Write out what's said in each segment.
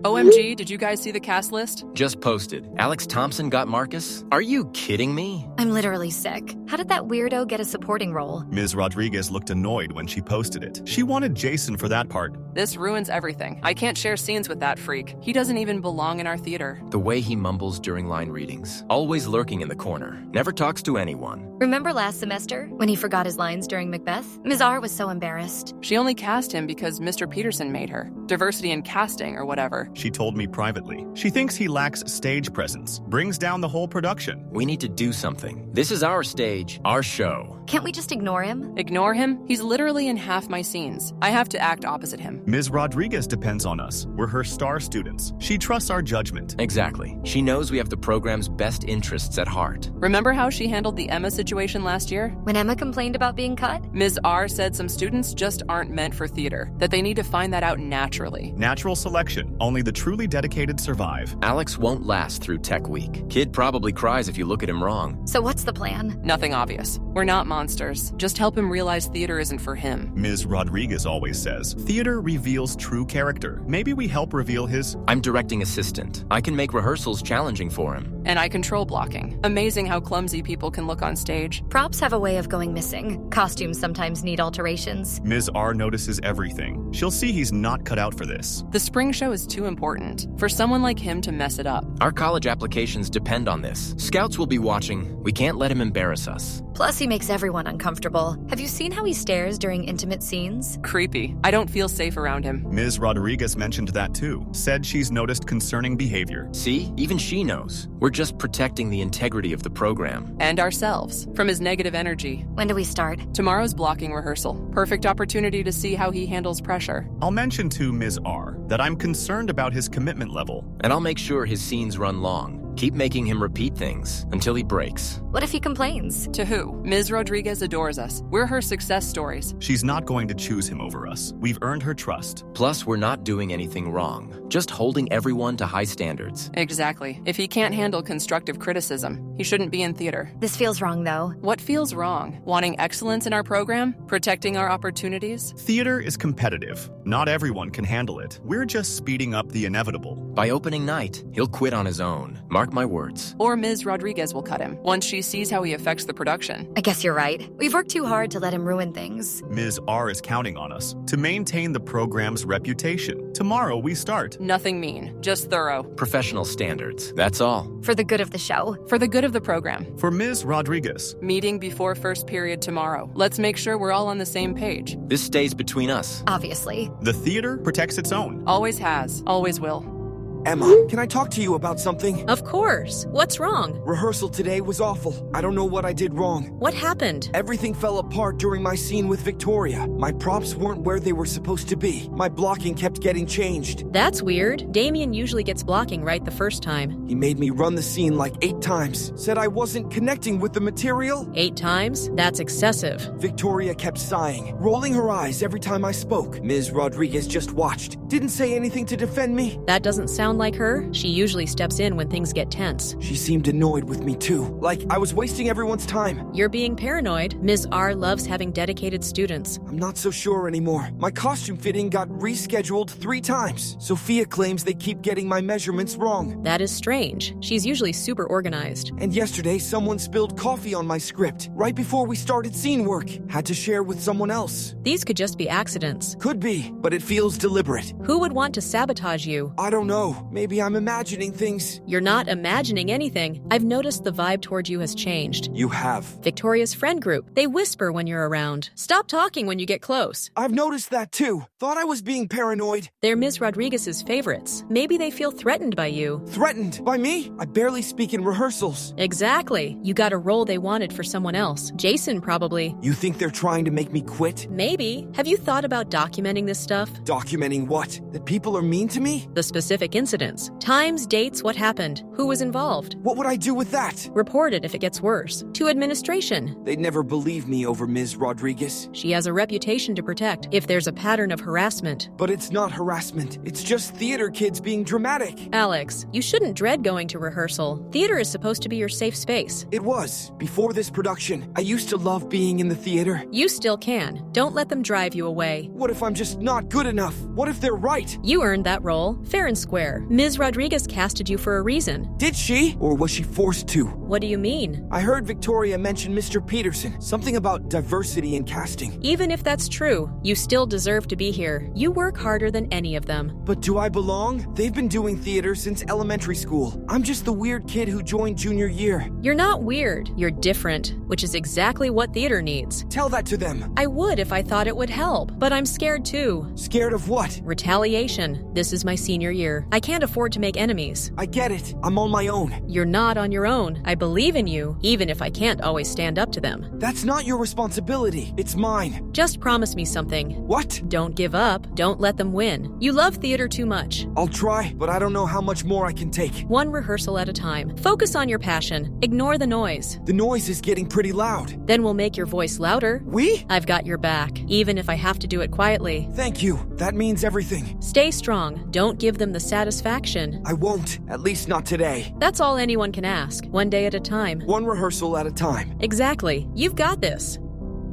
OMG, did you guys see the cast list? Just posted. Alex Thompson got Marcus? Are you kidding me? I'm literally sick. How did that weirdo get a supporting role? Ms. Rodriguez looked annoyed when she posted it. She wanted Jason for that part. This ruins everything. I can't share scenes with that freak. He doesn't even belong in our theater. The way he mumbles during line readings. Always lurking in the corner. Never talks to anyone. Remember last semester when he forgot his lines during Macbeth? Ms. R was so embarrassed. She only cast him because Mr. Peterson made her. Diversity in casting or whatever. She told me privately. She thinks he lacks stage presence. Brings down the whole production. We need to do something. This is our stage, our show. Can't we just ignore him? Ignore him? He's literally in half my scenes. I have to act opposite him. Ms. Rodriguez depends on us. We're her star students. She trusts our judgment. Exactly. She knows we have the program's best interests at heart. Remember how she handled the Emma situation last year? When Emma complained about being cut? Ms. R said some students just aren't meant for theater, that they need to find that out naturally. Natural selection. Only the truly dedicated survive. Alex won't last through Tech Week. Kid probably cries if you look at him wrong. So what's the plan? Nothing obvious. We're not monsters. Just help him realize theater isn't for him. Ms. Rodriguez always says, theater reveals true character. Maybe we help reveal his... I'm directing assistant. I can make rehearsals challenging for him. And I control blocking. Amazing how clumsy people can look on stage. Props have a way of going missing. Costumes sometimes need alterations. Ms. R notices everything. She'll see he's not cut out for this. The spring show is too important for someone like him to mess it up. Our college applications depend on this. Scouts will be watching. We can't let him embarrass us. Plus, he makes everyone uncomfortable. Have you seen how he stares during intimate scenes? Creepy. I don't feel safe around him. Ms. Rodriguez mentioned that too. Said she's noticed concerning behavior. See? Even she knows. We're just protecting the integrity of the program. And ourselves from his negative energy. When do we start? Tomorrow's blocking rehearsal. Perfect opportunity to see how he handles pressure. I'll mention to Ms. R that I'm concerned about his commitment level. And I'll make sure his scenes run long. Keep making him repeat things until he breaks. What if he complains? To who? Ms. Rodriguez adores us. We're her success stories. She's not going to choose him over us. We've earned her trust. Plus, we're not doing anything wrong. Just holding everyone to high standards. Exactly. If he can't handle constructive criticism, he shouldn't be in theater. This feels wrong, though. What feels wrong? Wanting excellence in our program? Protecting our opportunities? Theater is competitive. Not everyone can handle it. We're just speeding up the inevitable. By opening night, he'll quit on his own. Mark my words. Or Ms. Rodriguez will cut him once she sees how he affects the production. I guess you're right. We've worked too hard to let him ruin things. Ms. R is counting on us to maintain the program's reputation. Tomorrow we start. Nothing mean, just thorough. Professional standards. That's all. For the good of the show. For the good of the program. For Ms. Rodriguez. Meeting before first period tomorrow. Let's make sure we're all on the same page. This stays between us. Obviously. The theater protects its own. Always has. Always will. Emma, can I talk to you about something? Of course. What's wrong? Rehearsal today was awful. I don't know what I did wrong. What happened? Everything fell apart during my scene with Victoria. My props weren't where they were supposed to be. My blocking kept getting changed. That's weird. Damien usually gets blocking right the first time. He made me run the scene like 8 times. Said I wasn't connecting with the material. 8 times? That's excessive. Victoria kept sighing, rolling her eyes every time I spoke. Ms. Rodriguez just watched. Didn't say anything to defend me. That doesn't sound like her. She usually steps in when things get tense. She seemed annoyed with me too, like I was wasting everyone's time. You're being paranoid. Ms. R loves having dedicated students. I'm not so sure anymore. My costume fitting got rescheduled 3 times. Sophia claims they keep getting my measurements wrong. That is strange. She's usually super organized. And yesterday, someone spilled coffee on my script right before we started scene work. Had to share with someone else. These could just be accidents. Could be, but it feels deliberate. Who would want to sabotage you? I don't know. Maybe I'm imagining things. You're not imagining anything. I've noticed the vibe toward you has changed. You have. Victoria's friend group. They whisper when you're around. Stop talking when you get close. I've noticed that too. Thought I was being paranoid. They're Ms. Rodriguez's favorites. Maybe they feel threatened by you. Threatened? By me? I barely speak in rehearsals. Exactly. You got a role they wanted for someone else. Jason, probably. You think they're trying to make me quit? Maybe. Have you thought about documenting this stuff? Documenting what? That people are mean to me? The specific incident incidents. Times, dates, what happened, who was involved. What would I do with that? Report it if it gets worse. To administration. They'd never believe me over Ms. Rodriguez. She has a reputation to protect if there's a pattern of harassment. But it's not harassment. It's just theater kids being dramatic. Alex, you shouldn't dread going to rehearsal. Theater is supposed to be your safe space. It was. Before this production, I used to love being in the theater. You still can. Don't let them drive you away. What if I'm just not good enough? What if they're right? You earned that role, fair and square. Ms. Rodriguez casted you for a reason. Did she? Or was she forced to? What do you mean? I heard Victoria mention Mr. Peterson. Something about diversity in casting. Even if that's true, you still deserve to be here. You work harder than any of them. But do I belong? They've been doing theater since elementary school. I'm just the weird kid who joined junior year. You're not weird. You're different, which is exactly what theater needs. Tell that to them. I would if I thought it would help, but I'm scared too. Scared of what? Retaliation. This is my senior year. I can't afford to make enemies. I get it. I'm on my own. You're not on your own. I believe in you, even if I can't always stand up to them. That's not your responsibility. It's mine. Just promise me something. What? Don't give up. Don't let them win. You love theater too much. I'll try, but I don't know how much more I can take. One rehearsal at a time. Focus on your passion. Ignore the noise. The noise is getting pretty loud. Then we'll make your voice louder. We? I've got your back, even if I have to do it quietly. Thank you. That means everything. Stay strong. Don't give them the satisfaction. I won't. At least not today. That's all anyone can ask. One day at a time. One rehearsal at a time. Exactly. You've got this.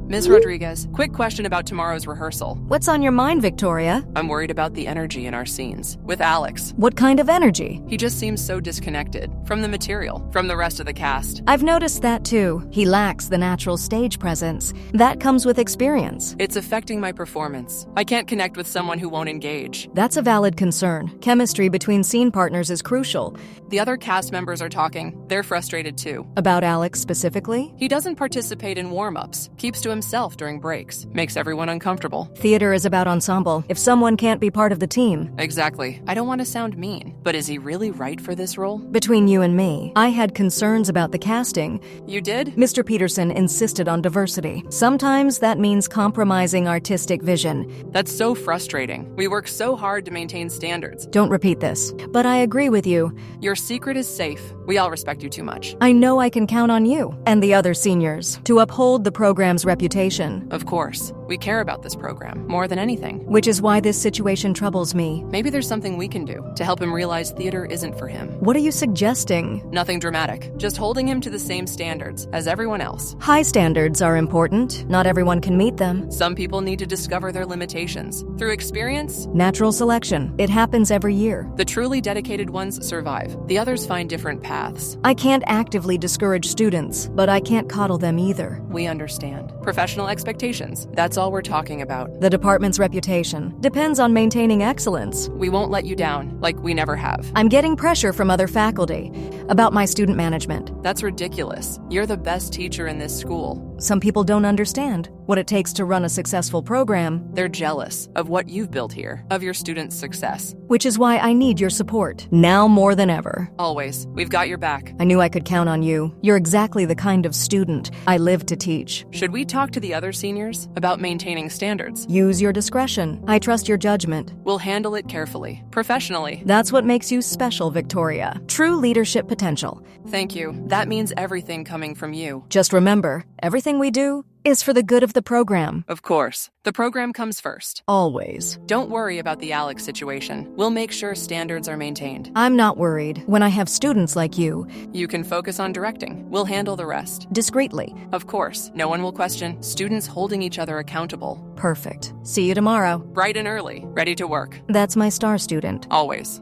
Ms. Rodriguez, quick question about tomorrow's rehearsal. What's on your mind, Victoria? I'm worried about the energy in our scenes. With Alex. What kind of energy? He just seems so disconnected from the material, from the rest of the cast. I've noticed that too. He lacks the natural stage presence. That comes with experience. It's affecting my performance. I can't connect with someone who won't engage. That's a valid concern. Chemistry between scene partners is crucial. The other cast members are talking. They're frustrated too. About Alex specifically? He doesn't participate in warm-ups, keeps to himself during breaks, makes everyone uncomfortable. Theater is about ensemble. If someone can't be part of the team... Exactly. I don't want to sound mean, but is he really right for this role? Between you and me, I had concerns about the casting. You did? Mr. Peterson insisted on diversity. Sometimes that means compromising artistic vision. That's so frustrating. We work so hard to maintain standards. Don't repeat this, but I agree with you. Your secret is safe. We all respect you too much. I know I can count on you and the other seniors to uphold the program's reputation. Of course. We care about this program more than anything. Which is why this situation troubles me. Maybe there's something we can do to help him realize theater isn't for him. What are you suggesting? Nothing dramatic. Just holding him to the same standards as everyone else. High standards are important. Not everyone can meet them. Some people need to discover their limitations. Through experience, natural selection. It happens every year. The truly dedicated ones survive. The others find different paths. I can't actively discourage students, but I can't coddle them either. We understand. Professional expectations. That's all we're talking about. The department's reputation depends on maintaining excellence. We won't let you down, like we never have. I'm getting pressure from other faculty about my student management. That's ridiculous. You're the best teacher in this school. Some people don't understand what it takes to run a successful program. They're jealous of what you've built here, of your students' success. Which is why I need your support, now more than ever. Always. We've got your back. I knew I could count on you. You're exactly the kind of student I live to teach. Should we talk to the other seniors about maintaining standards? Use your discretion. I trust your judgment. We'll handle it carefully, professionally. That's what makes you special, Victoria. True leadership potential. Thank you. That means everything coming from you. Just remember, everything we do is for the good of the program. Of course. The program comes first. Always. Don't worry about the Alex situation. We'll make sure standards are maintained. I'm not worried. When I have students like you, you can focus on directing. We'll handle the rest. Discreetly. Of course. No one will question. Students holding each other accountable. Perfect. See you tomorrow. Bright and early. Ready to work. That's my star student. Always.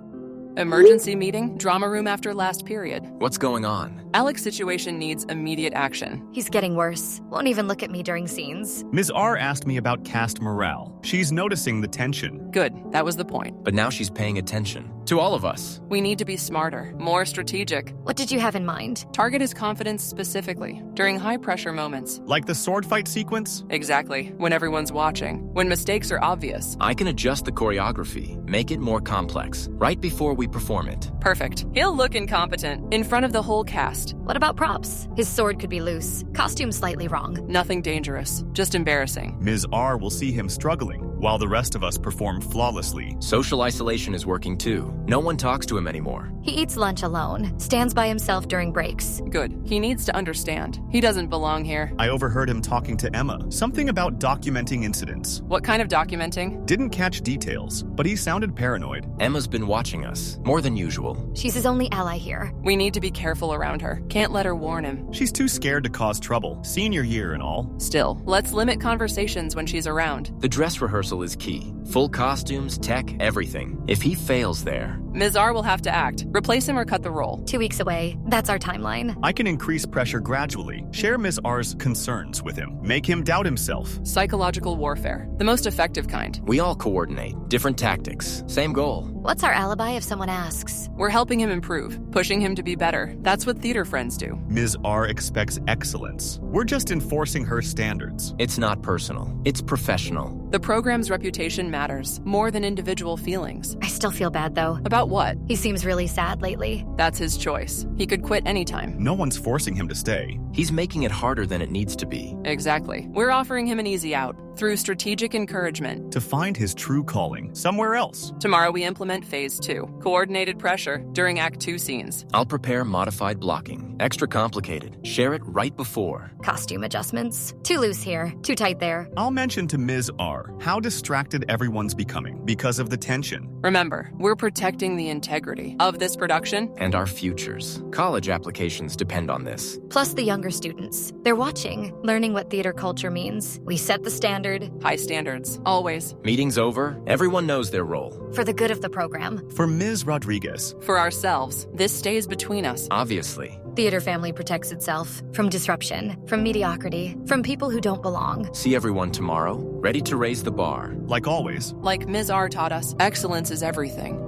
Emergency meeting, drama room after last period. What's going on? Alex's situation needs immediate action. He's getting worse. Won't even look at me during scenes. Ms. R asked me about cast morale. She's noticing the tension. Good, that was the point. But now she's paying attention. To all of us. We need to be smarter, more strategic. What did you have in mind? Target his confidence specifically, during high-pressure moments. Like the sword fight sequence? Exactly, when everyone's watching, when mistakes are obvious. I can adjust the choreography, make it more complex, right before we perform it. Perfect. He'll look incompetent, in front of the whole cast. What about props? His sword could be loose. Costume slightly wrong. Nothing dangerous, just embarrassing. Ms. R will see him struggling. while the rest of us perform flawlessly. Social isolation is working too. No one talks to him anymore. He eats lunch alone, stands by himself during breaks. Good. He needs to understand. He doesn't belong here. I overheard him talking to Emma, something about documenting incidents. What kind of documenting? Didn't catch details, but he sounded paranoid. Emma's been watching us, more than usual. She's his only ally here. We need to be careful around her. Can't let her warn him. She's too scared to cause trouble, senior year and all. Still, let's limit conversations when she's around. The dress rehearsal is key. Full costumes, tech, everything. If he fails there... Ms. R will have to act. Replace him or cut the role. 2 weeks away. That's our timeline. I can increase pressure gradually, share Ms. R's concerns with him, make him doubt himself. Psychological warfare. The most effective kind. We all coordinate. Different tactics. Same goal. What's our alibi if someone asks? We're helping him improve, pushing him to be better. That's what theater friends do. Ms. R expects excellence. We're just enforcing her standards. It's not personal. It's professional. The program's reputation matters, more than individual feelings. I still feel bad, though. About what? He seems really sad lately. That's his choice. He could quit anytime. No one's forcing him to stay. He's making it harder than it needs to be. Exactly. We're offering him an easy out through strategic encouragement. To find his true calling somewhere else. Tomorrow we implement Phase 2, coordinated pressure during Act 2 scenes. I'll prepare modified blocking. Extra complicated. Share it right before. Costume adjustments. Too loose here, too tight there. I'll mention to Ms. R how distracted everyone's becoming because of the tension. Remember, we're protecting the integrity of this production and our futures. College applications depend on this. Plus the younger students. They're watching, learning what theater culture means. We set the standard. High standards, always. Meeting's over. Everyone knows their role. For the good of the program. For Ms. Rodriguez. For ourselves. This stays between us. Obviously. Theater family protects itself from disruption, from mediocrity, from people who don't belong. See everyone tomorrow, ready to raise the bar. Like always. Like Ms. R taught us, excellence is everything.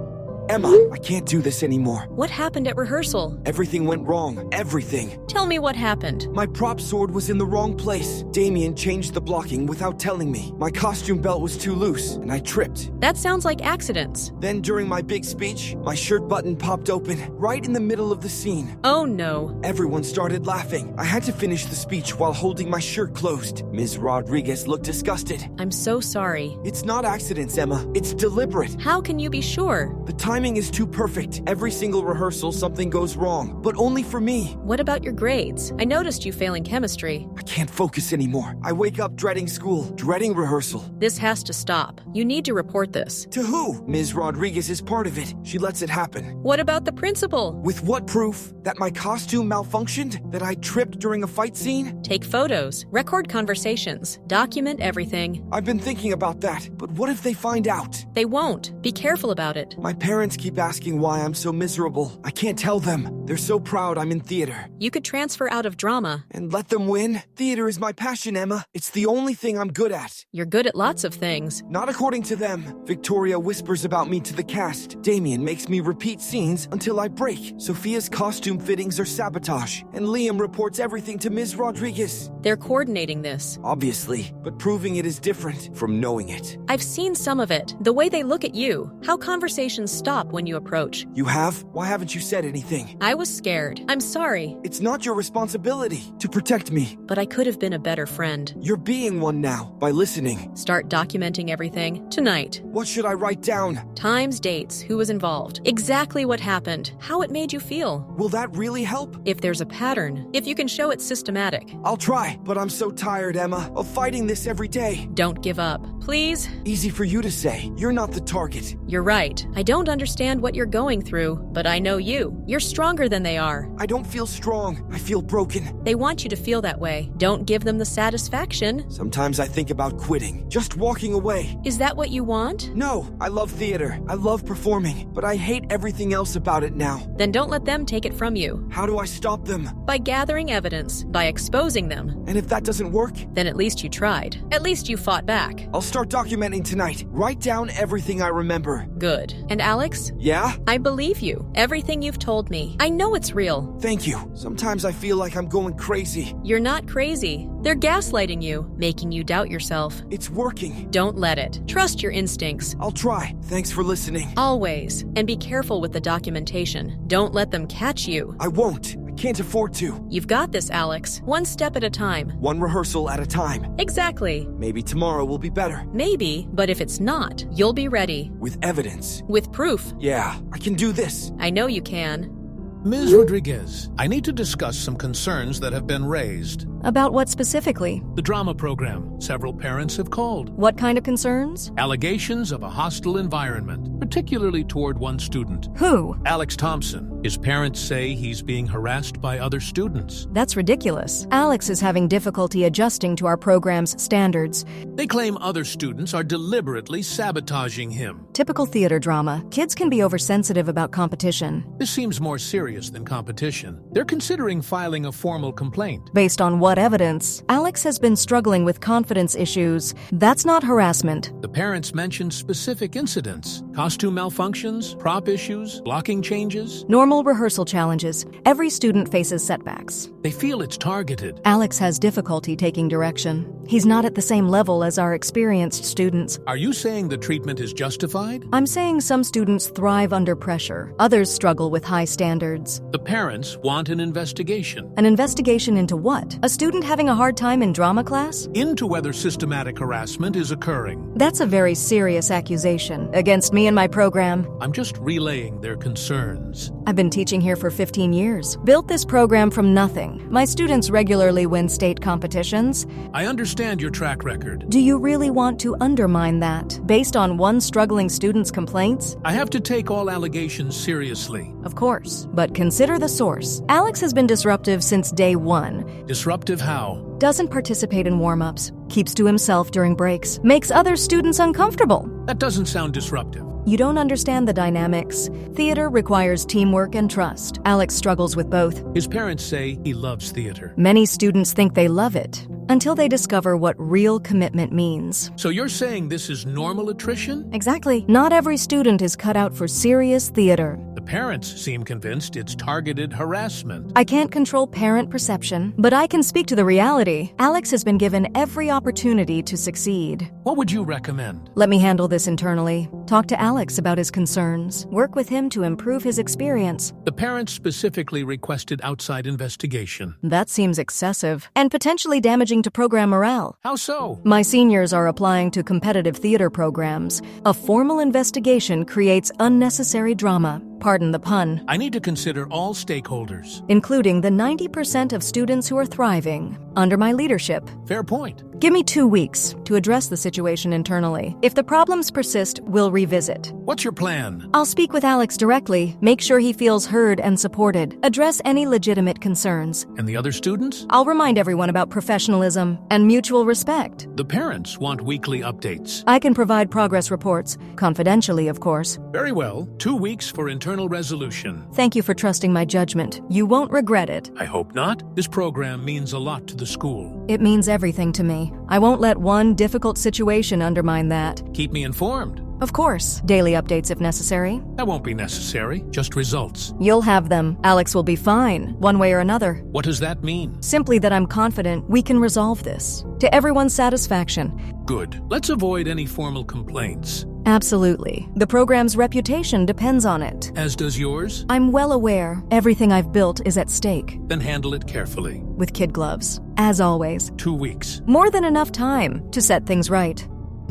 Emma, I can't do this anymore. What happened at rehearsal? Everything went wrong. Everything. Tell me what happened. My prop sword was in the wrong place. Damien changed the blocking without telling me. My costume belt was too loose, and I tripped. That sounds like accidents. Then during my big speech, my shirt button popped open, right in the middle of the scene. Oh no. Everyone started laughing. I had to finish the speech while holding my shirt closed. Ms. Rodriguez looked disgusted. I'm so sorry. It's not accidents, Emma. It's deliberate. How can you be sure? The timing is too perfect. Every single rehearsal, something goes wrong, but only for me. What about your grades? I noticed you failing chemistry. I can't focus anymore. I wake up dreading school, dreading rehearsal. This has to stop. You need to report this. To who? Ms. Rodriguez is part of it. She lets it happen. What about the principal? With what proof? That my costume malfunctioned? That I tripped during a fight scene? Take photos, record conversations, document everything. I've been thinking about that, but what if they find out? They won't. Be careful about it. My parents keep asking why I'm so miserable. I can't tell them. They're so proud I'm in theater. You could transfer out of drama. And let them win? Theater is my passion, Emma. It's the only thing I'm good at. You're good at lots of things. Not according to them. Victoria whispers about me to the cast. Damien makes me repeat scenes until I break. Sophia's costume fittings are sabotage. And Liam reports everything to Ms. Rodriguez. They're coordinating this. Obviously, but proving it is different from knowing it. I've seen some of it. The way they look at you. How conversations stop when you approach. You have? Why haven't you said anything? I was scared. I'm sorry. It's not your responsibility to protect me. But I could have been a better friend. You're being one now by listening. Start documenting everything tonight. What should I write down? Times, dates, who was involved, exactly what happened, how it made you feel. Will that really help? If there's a pattern, if you can show it's systematic. I'll try, but I'm so tired, Emma, of fighting this every day. Don't give up. Please? Easy for you to say. You're not the target. You're right. I don't understand what you're going through, but I know you. You're stronger than they are. I don't feel strong. I feel broken. They want you to feel that way. Don't give them the satisfaction. Sometimes I think about quitting, just walking away. Is that what you want? No, I love theater. I love performing, but I hate everything else about it now. Then don't let them take it from you. How do I stop them? By gathering evidence, by exposing them. And if that doesn't work? Then at least you tried. At least you fought back. I'll start documenting tonight. Write down everything I remember. Good. And Alex? Yeah? I believe you. Everything you've told me. I know it's real. Thank you. Sometimes I feel like I'm going crazy. You're not crazy. They're gaslighting you, making you doubt yourself. It's working. Don't let it. Trust your instincts. I'll try. Thanks for listening. Always. And be careful with the documentation. Don't let them catch you. I won't. I Can't afford to. You've got this, Alex. One step at a time. One rehearsal at a time. Exactly. Maybe tomorrow will be better. Maybe, but if it's not, you'll be ready. With evidence. With proof. Yeah, I can do this. I know you can. Ms. Rodriguez, I need to discuss some concerns that have been raised. About what specifically? The drama program. Several parents have called. What kind of concerns? Allegations of a hostile environment, particularly toward one student. Who? Alex Thompson. His parents say he's being harassed by other students. That's ridiculous. Alex is having difficulty adjusting to our program's standards. They claim other students are deliberately sabotaging him. Typical theater drama. Kids can be oversensitive about competition. This seems more serious than competition. They're considering filing a formal complaint. Based on what evidence? Alex has been struggling with confidence issues. That's not harassment. The parents mentioned specific incidents: costume malfunctions, prop issues, blocking changes. Normal rehearsal challenges. Every student faces setbacks. They feel it's targeted. Alex has difficulty taking direction. He's not at the same level as our experienced students. Are you saying the treatment is justified? I'm saying some students thrive under pressure. Others struggle with high standards. The parents want an investigation. An investigation into what? A student having a hard time in drama class? Into whether systematic harassment is occurring. That's a very serious accusation against me and my program. I'm just relaying their concerns. I've been teaching here for 15 years. Built this program from nothing. My students regularly win state competitions. I understand your track record. Do you really want to undermine that, based on one struggling student's complaints? I have to take all allegations seriously. Of course, but consider the source. Alex has been disruptive since day one. Disruptive how? Doesn't participate in warm-ups, keeps to himself during breaks, makes other students uncomfortable. That doesn't sound disruptive. You don't understand the dynamics. Theater requires teamwork and trust. Alex struggles with both. His parents say he loves theater. Many students think they love it, until they discover what real commitment means. So you're saying this is normal attrition? Exactly. Not every student is cut out for serious theater. The parents seem convinced it's targeted harassment. I can't control parent perception, but I can speak to the reality. Alex has been given every opportunity to succeed. What would you recommend? Let me handle this internally. Talk to Alex about his concerns. Work with him to improve his experience. The parents specifically requested outside investigation. That seems excessive and potentially damaging to program morale. How so? My seniors are applying to competitive theater programs. A formal investigation creates unnecessary drama. Pardon the pun. I need to consider all stakeholders, including the 90% of students who are thriving under my leadership. Fair point. Give me 2 weeks to address the situation internally. If the problems persist, we'll revisit. What's your plan? I'll speak with Alex directly, make sure he feels heard and supported, address any legitimate concerns. And the other students? I'll remind everyone about professionalism and mutual respect. The parents want weekly updates. I can provide progress reports, confidentially, of course. Very well. 2 weeks for internal resolution. Thank you for trusting my judgment. You won't regret it. I hope not. This program means a lot to the school. It means everything to me. I won't let one difficult situation undermine that. Keep me informed. Of course. Daily updates if necessary. That won't be necessary. Just results. You'll have them. Alex will be fine, one way or another. What does that mean? Simply that I'm confident we can resolve this, to everyone's satisfaction. Good. Let's avoid any formal complaints. Absolutely. The program's reputation depends on it. As does yours? I'm well aware everything I've built is at stake. Then handle it carefully. With kid gloves. As always. 2 weeks. More than enough time to set things right.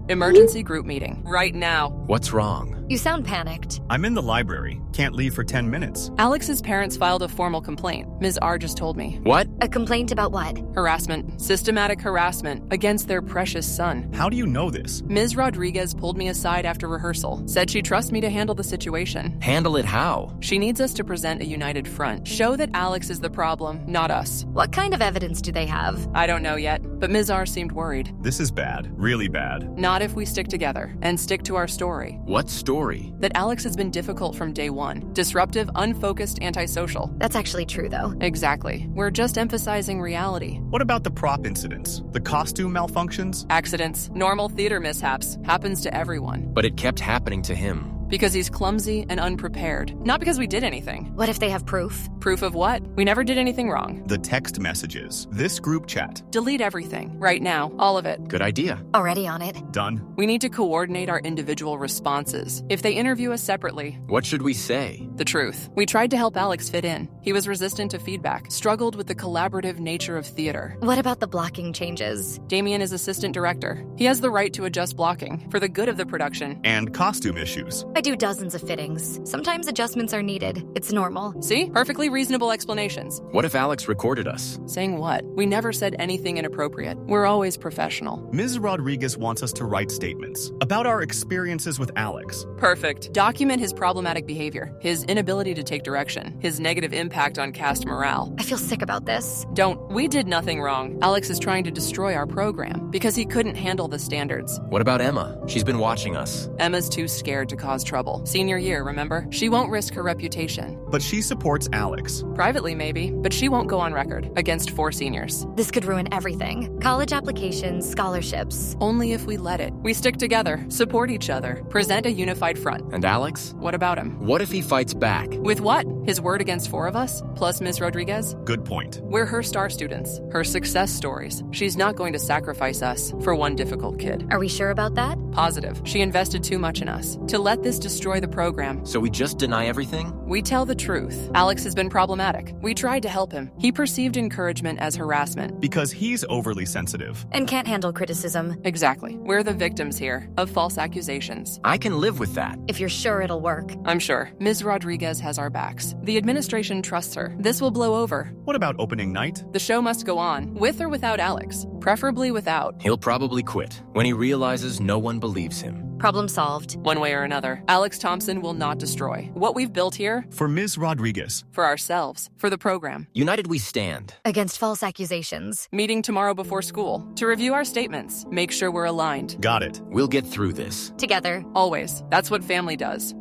Emergency group meeting. Right now. What's wrong? You sound panicked. I'm in the library. Can't leave for 10 minutes. Alex's parents filed a formal complaint. Ms. R just told me. What? A complaint about what? Harassment. Systematic harassment against their precious son. How do you know this? Ms. Rodriguez pulled me aside after rehearsal. Said she'd trust me to handle the situation. Handle it how? She needs us to present a united front. Show that Alex is the problem, not us. What kind of evidence do they have? I don't know yet, but Ms. R seemed worried. This is bad. Really bad. Not if we stick together and stick to our story. What story? That Alex has been difficult from day one. Disruptive, unfocused, antisocial. That's actually true, though. Exactly. We're just emphasizing reality. What about the prop incidents? The costume malfunctions? Accidents, normal theater mishaps. Happens to everyone. But it kept happening to him. Because he's clumsy and unprepared, not because we did anything. What if they have proof? Proof of what? We never did anything wrong. The text messages, this group chat. Delete everything, right now, all of it. Good idea. Already on it. Done. We need to coordinate our individual responses. If they interview us separately, What should we say? the truth. We tried to help Alex fit in. He was resistant to feedback, struggled with the collaborative nature of theater. What about the blocking changes? Damien is assistant director. He has the right to adjust blocking for the good of the production. And costume issues. I do dozens of fittings. Sometimes adjustments are needed. It's normal. See? Perfectly reasonable explanations. What if Alex recorded us? Saying what? We never said anything inappropriate. We're always professional. Ms. Rodriguez wants us to write statements about our experiences with Alex. Perfect. Document his problematic behavior, his inability to take direction, his negative impact on cast morale. I feel sick about this. Don't. We did nothing wrong. Alex is trying to destroy our program because he couldn't handle the standards. What about Emma? She's been watching us. Emma's too scared to cause trouble. Senior year, remember? She won't risk her reputation. But she supports Alex. Privately, maybe, but she won't go on record against 4 seniors. This could ruin everything. College applications, scholarships. Only if we let it. We stick together, support each other, present a unified front. And Alex? What about him? What if he fights back? With what? His word against 4 of us? Plus Ms. Rodriguez? Good point. We're her star students, her success stories. She's not going to sacrifice us for one difficult kid. Are we sure about that? Positive. She invested too much in us. To let this destroy the program, So we just deny everything? we tell the truth. Alex has been problematic. We tried to help him. He perceived encouragement as harassment. Because he's overly sensitive. And can't handle criticism. Exactly. We're the victims here of false accusations. I can live with that. If you're sure it'll work. I'm sure. Ms. Rodriguez has our backs. The administration trusts her. This will blow over. What about opening night? The show must go on, with or without Alex. Preferably without. He'll probably quit when he realizes no one believes him. Problem solved. One way or another, Alex Thompson will not destroy what we've built here For Ms. Rodriguez. for ourselves, for the program. United we stand. Against false accusations. Meeting tomorrow before school to review our statements, make sure we're aligned. Got it. We'll get through this. Together. Always. That's what family does.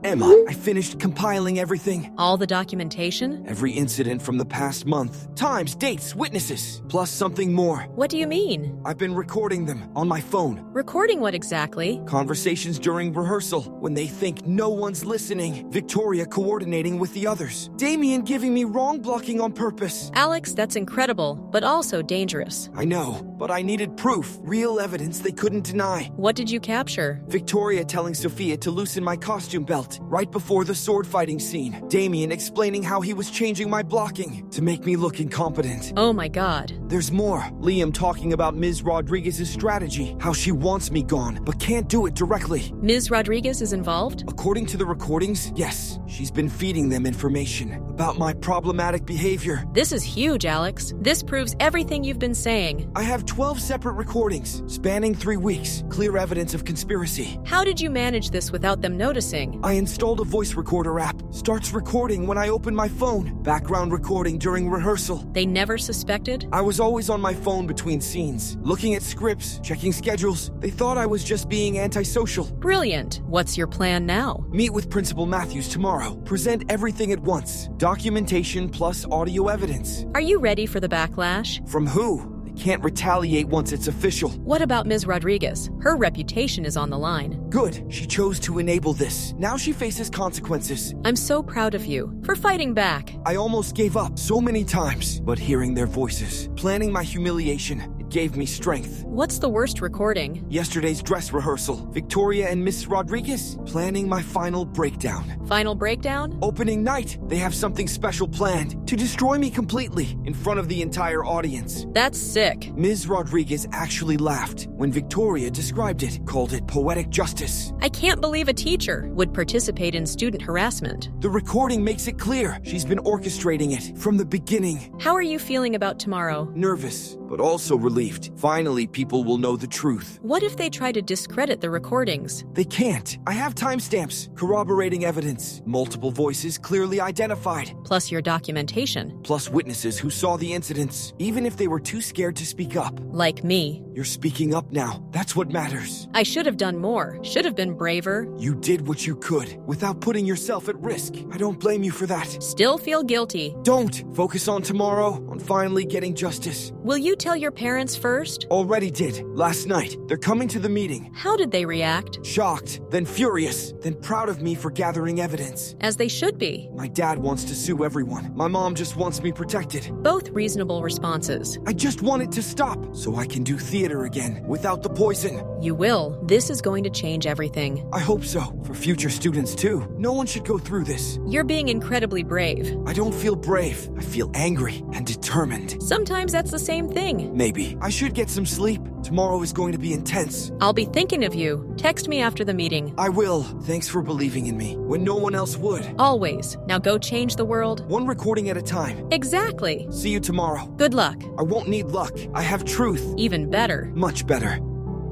Emma, I finished compiling everything. All the documentation? Every incident from the past month. Times, dates, witnesses. Plus something more. What do you mean? I've been recording them on my phone. Recording what exactly? Conversations during rehearsal when they think no one's listening. Victoria coordinating with the others. Damien giving me wrong blocking on purpose. Alex, that's incredible, but also dangerous. I know, but I needed proof. Real evidence they couldn't deny. What did you capture? Victoria telling Sophia to loosen my costume belt right before the sword fighting scene. Damien explaining how he was changing my blocking to make me look incompetent. Oh my god. There's more. Liam talking about Ms. Rodriguez's strategy, how she wants me gone, but can't do it directly. Ms. Rodriguez is involved? According to the recordings, yes, she's been feeding them information about my problematic behavior. This is huge, Alex. This proves everything you've been saying. I have 12 separate recordings, spanning 3 weeks, clear evidence of conspiracy. How did you manage this without them noticing? I installed a voice recorder app. Starts recording when I open my phone. Background recording during rehearsal. They never suspected? I was always on my phone between scenes, looking at scripts, checking schedules. They thought I was just being antisocial. Brilliant. What's your plan now? Meet with Principal Matthews tomorrow. Present everything at once. Documentation plus audio evidence. Are you ready for the backlash? From who? They can't retaliate once it's official. What about Ms. Rodriguez? Her reputation is on the line. Good. She chose to enable this. Now she faces consequences. I'm so proud of you for fighting back. I almost gave up so many times, but hearing their voices, planning my humiliation, it gave me strength. What's the worst recording? Yesterday's dress rehearsal. Victoria and Miss Rodriguez planning my final breakdown. Final breakdown? Opening night, they have something special planned to destroy me completely in front of the entire audience. That's sick. Ms. Rodriguez actually laughed when Victoria described it, called it poetic justice. I can't believe a teacher would participate in student harassment. The recording makes it clear she's been orchestrating it from the beginning. How are you feeling about tomorrow? Nervous, but also relieved. Finally, people will know the truth. What if they try to discredit the recordings? They can't. I have timestamps, corroborating evidence, multiple voices clearly identified, Plus your documentation. plus witnesses who saw the incidents, even if they were too scared to speak up. Like me. You're speaking up now. That's what matters. I should have done more. Should have been braver. You did what you could without putting yourself at risk. I don't blame you for that. Still feel guilty. Don't focus on tomorrow, on finally getting justice. Will you tell your parents students first? Already did. Last night. They're coming to the meeting. How did they react? Shocked, then furious, then proud of me for gathering evidence. As they should be. My dad wants to sue everyone. My mom just wants me protected. Both reasonable responses. I just want it to stop so I can do theater again without the poison. You will. This is going to change everything. I hope so. For future students, too. No one should go through this. You're being incredibly brave. I don't feel brave. I feel angry and determined. Sometimes that's the same thing. Maybe. I should get some sleep. Tomorrow is going to be intense. I'll be thinking of you. Text me after the meeting. I will. Thanks for believing in me when no one else would. Always. Now go change the world. One recording at a time. Exactly. See you tomorrow. Good luck. I won't need luck. I have truth. Even better. Much better.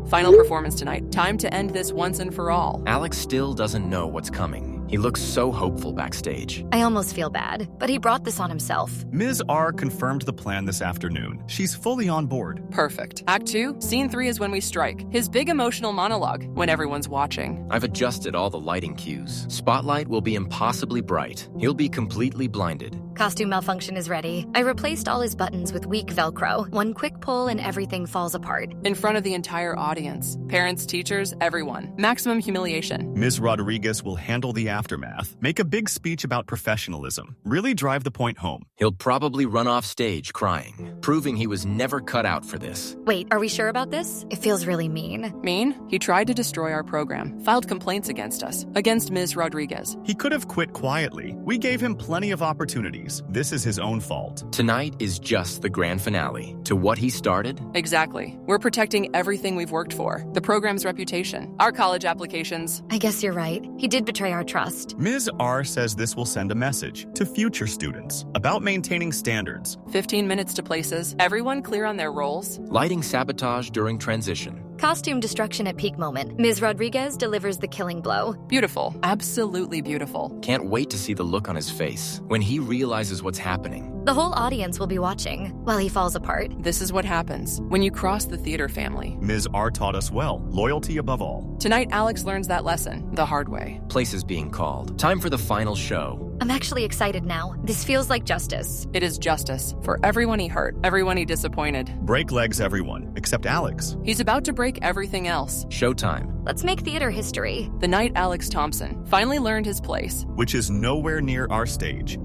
Final performance tonight. Time to end this once and for all. Alex still doesn't know what's coming. He looks so hopeful backstage. I almost feel bad, but he brought this on himself. Ms. R confirmed the plan this afternoon. She's fully on board. Perfect. Act 2, Scene 3 is when we strike. His big emotional monologue, when everyone's watching. I've adjusted all the lighting cues. Spotlight will be impossibly bright. He'll be completely blinded. Costume malfunction is ready. I replaced all his buttons with weak Velcro. One quick pull and everything falls apart. In front of the entire audience. Parents, teachers, everyone. Maximum humiliation. Ms. Rodriguez will handle the aftermath, make a big speech about professionalism, really drive the point home. He'll probably run off stage crying, proving he was never cut out for this. Wait, are we sure about this? It feels really mean. Mean? He tried to destroy our program, filed complaints against us, against Ms. Rodriguez. He could have quit quietly. We gave him plenty of opportunities. This is his own fault. Tonight is just the grand finale to what he started. Exactly. We're protecting everything we've worked for. The program's reputation, our college applications. I guess you're right. He did betray our trust. Ms. R says this will send a message to future students about maintaining standards. 15 minutes to places. Everyone clear on their roles. Lighting sabotage during transition. Costume destruction at peak moment. Ms. Rodriguez delivers the killing blow. Beautiful. Absolutely beautiful. Can't wait to see the look on his face when he realizes what's happening. The whole audience will be watching while he falls apart. This is what happens when you cross the theater family. Ms. R taught us well, loyalty above all. Tonight, Alex learns that lesson the hard way. Places being called. Time for the final show. I'm actually excited now. This feels like justice. It is justice for everyone he hurt, everyone he disappointed. Break legs, everyone, except Alex. He's about to break everything else. Showtime. Let's make theater history. The night Alex Thompson finally learned his place. Which is nowhere near our stage.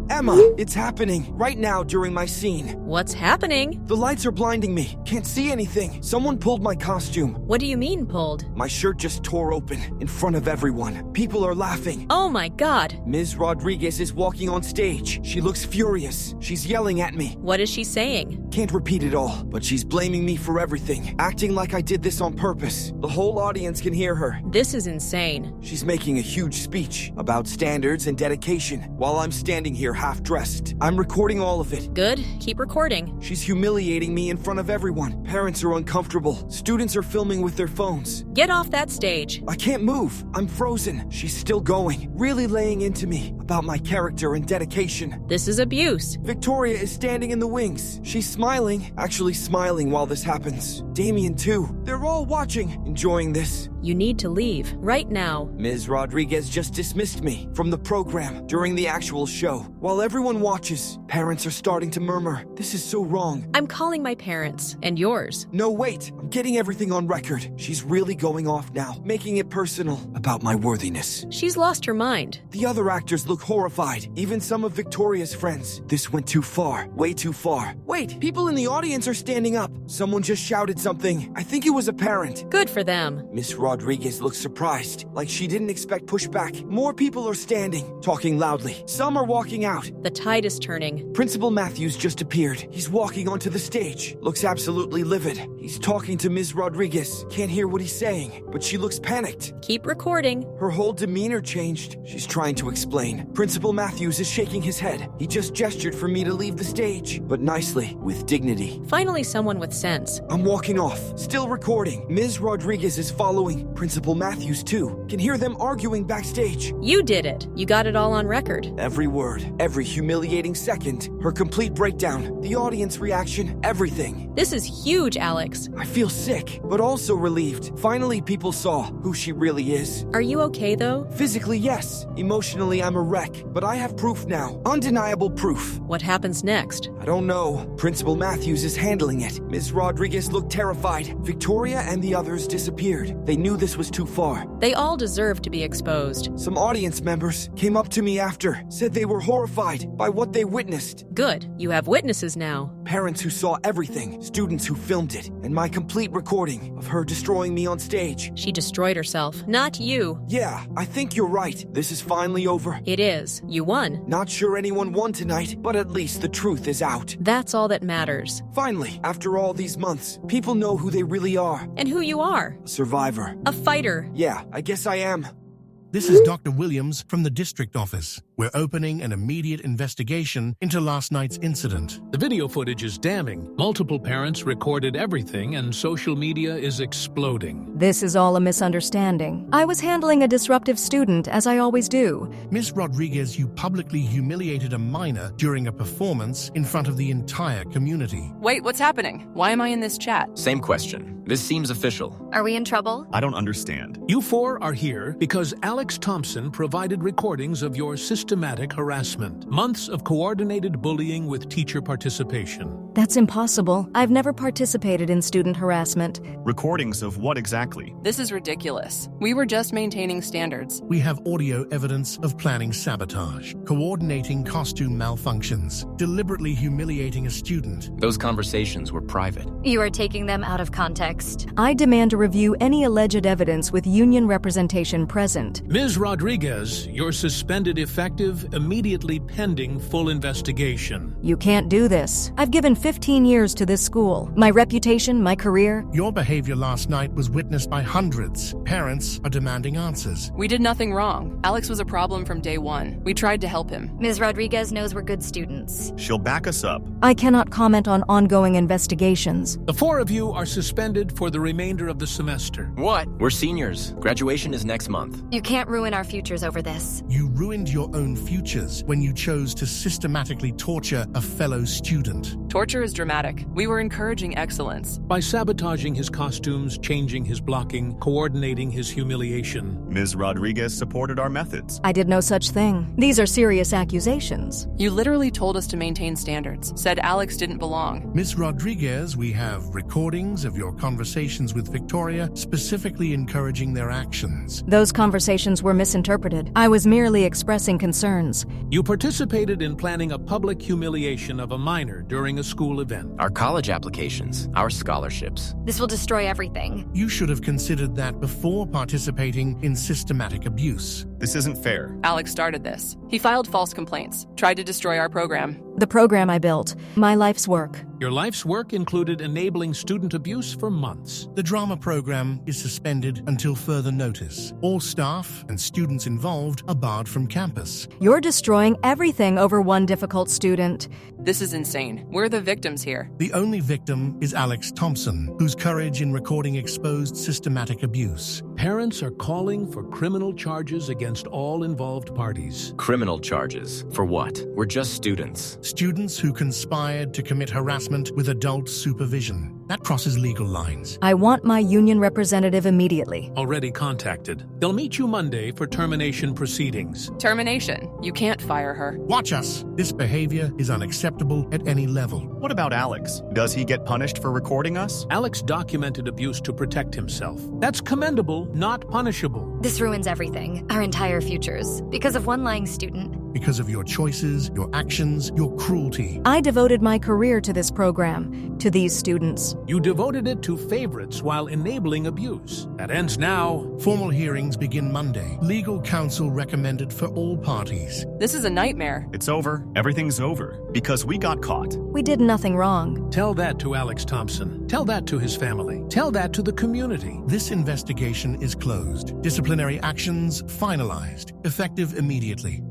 Emma, it's happening right now during my scene. What's happening? The lights are blinding me. Can't see anything. Someone pulled my costume. What do you mean pulled? My shirt just tore open in front of everyone. People are laughing. Oh my God. Ms. Rodriguez is walking on stage. She looks furious. She's yelling at me. What is she saying? Can't repeat it all, but she's blaming me for everything, acting like I did this on purpose. The whole audience can hear her. This is insane. She's making a huge speech about standards and dedication while I'm standing here half-dressed. I'm recording all of it. Good. Keep recording. She's humiliating me in front of everyone. Parents are uncomfortable. Students are filming with their phones. Get off that stage. I can't move. I'm frozen. She's still going, really laying into me about my character and dedication. This is abuse. Victoria is standing in the wings. She's smiling, actually smiling while this happens. Damien too. They're all watching, enjoying this. You need to leave right now. Ms. Rodriguez just dismissed me from the program during the actual show. While everyone watches, parents are starting to murmur. This is so wrong. I'm calling my parents and yours. No, wait. I'm getting everything on record. She's really going off now, making it personal about my worthiness. She's lost her mind. The other actors look horrified, even some of Victoria's friends. This went too far, way too far. Wait, people in the audience are standing up. Someone just shouted something. I think it was a parent. Good for them. Miss Rodriguez looks surprised, like she didn't expect pushback. More people are standing, talking loudly. Some are walking out. The tide is turning. Principal Matthews just appeared. He's walking onto the stage. Looks absolutely livid. He's talking to Ms. Rodriguez. Can't hear what he's saying, but she looks panicked. Keep recording. Her whole demeanor changed. She's trying to explain. Principal Matthews is shaking his head. He just gestured for me to leave the stage, but nicely, with dignity. Finally, someone with sense. I'm walking off, still recording. Ms. Rodriguez is following. Principal Matthews, too. Can hear them arguing backstage. You did it. You got it all on record. Every word, every humiliating second, her complete breakdown, the audience reaction, everything. This is huge, Alex. Alex? I feel sick, but also relieved. Finally, people saw who she really is. Are you okay, though? Physically, yes. Emotionally, I'm a wreck. But I have proof now. Undeniable proof. What happens next? I don't know. Principal Matthews is handling it. Ms. Rodriguez looked terrified. Victoria and the others disappeared. They knew this was too far. They all deserve to be exposed. Some audience members came up to me after, said they were horrified by what they witnessed. Good. You have witnesses now. Parents who saw everything, students who filmed it, and my complete recording of her destroying me on stage. She destroyed herself, not you. Yeah, I think you're right. This is finally over. It is. You won. Not sure anyone won tonight, but at least the truth is out. That's all that matters. Finally, after all these months, people know who they really are. And who you are. A survivor. A fighter. Yeah, I guess I am. This is Dr. Williams from the district office. We're opening an immediate investigation into last night's incident. The video footage is damning. Multiple parents recorded everything, and social media is exploding. This is all a misunderstanding. I was handling a disruptive student, as I always do. Miss Rodriguez, you publicly humiliated a minor during a performance in front of the entire community. Wait, what's happening? Why am I in this chat? Same question. This seems official. Are we in trouble? I don't understand. You four are here because Alex Thompson provided recordings of your systematic harassment. Months of coordinated bullying with teacher participation. That's impossible. I've never participated in student harassment. Recordings of what exactly? This is ridiculous. We were just maintaining standards. We have audio evidence of planning sabotage, coordinating costume malfunctions, deliberately humiliating a student. Those conversations were private. You are taking them out of context. I demand to review any alleged evidence with union representation present. Ms. Rodriguez, you're suspended effective immediately pending full investigation. You can't do this. I've given 15 years to this school. My reputation, my career. Your behavior last night was witnessed by hundreds. Parents are demanding answers. We did nothing wrong. Alex was a problem from day one. We tried to help him. Ms. Rodriguez knows we're good students. She'll back us up. I cannot comment on ongoing investigations. The four of you are suspended for the remainder of the semester. What? We're seniors. Graduation is next month. You can't ruin our futures over this. You ruined your own futures when you chose to systematically torture a fellow student. Torture is dramatic. We were encouraging excellence. By sabotaging his costumes, changing his blocking, coordinating his humiliation. Ms. Rodriguez supported our methods. I did no such thing. These are serious accusations. You literally told us to maintain standards, said Alex didn't belong. Ms. Rodriguez, we have recordings of your conversations with Victoria, specifically encouraging their actions. Those conversations were misinterpreted. I was merely expressing concerns. You participated in planning a public humiliation of a minor during a school event. Our college applications, our scholarships. This will destroy everything. You should have considered that before participating in systematic abuse. This isn't fair. Alex started this. He filed false complaints, tried to destroy our program. The program I built, my life's work. Your life's work included enabling student abuse for months. The drama program is suspended until further notice. All staff and students involved are barred from campus. You're destroying everything over one difficult student. This is insane. We're the victims here. The only victim is Alex Thompson, whose courage in recording exposed systematic abuse. Parents are calling for criminal charges against all involved parties. Criminal charges. For what? We're just students. Students who conspired to commit harassment with adult supervision. That crosses legal lines. I want my union representative immediately. Already contacted. They'll meet you Monday for termination proceedings. Termination. You can't fire her. Watch us. This behavior is unacceptable at any level. What about Alex? Does he get punished for recording us? Alex documented abuse to protect himself. That's commendable, not punishable. This ruins everything, our entire futures, because of one lying student. Because of your choices, your actions, your cruelty. I devoted my career to this program, to these students. You devoted it to favorites while enabling abuse. That ends now. Formal hearings begin Monday. Legal counsel recommended for all parties. This is a nightmare. It's over. Everything's over. Because we got caught. We did nothing wrong. Tell that to Alex Thompson. Tell that to his family. Tell that to the community. This investigation is closed. Disciplinary actions finalized. Effective immediately.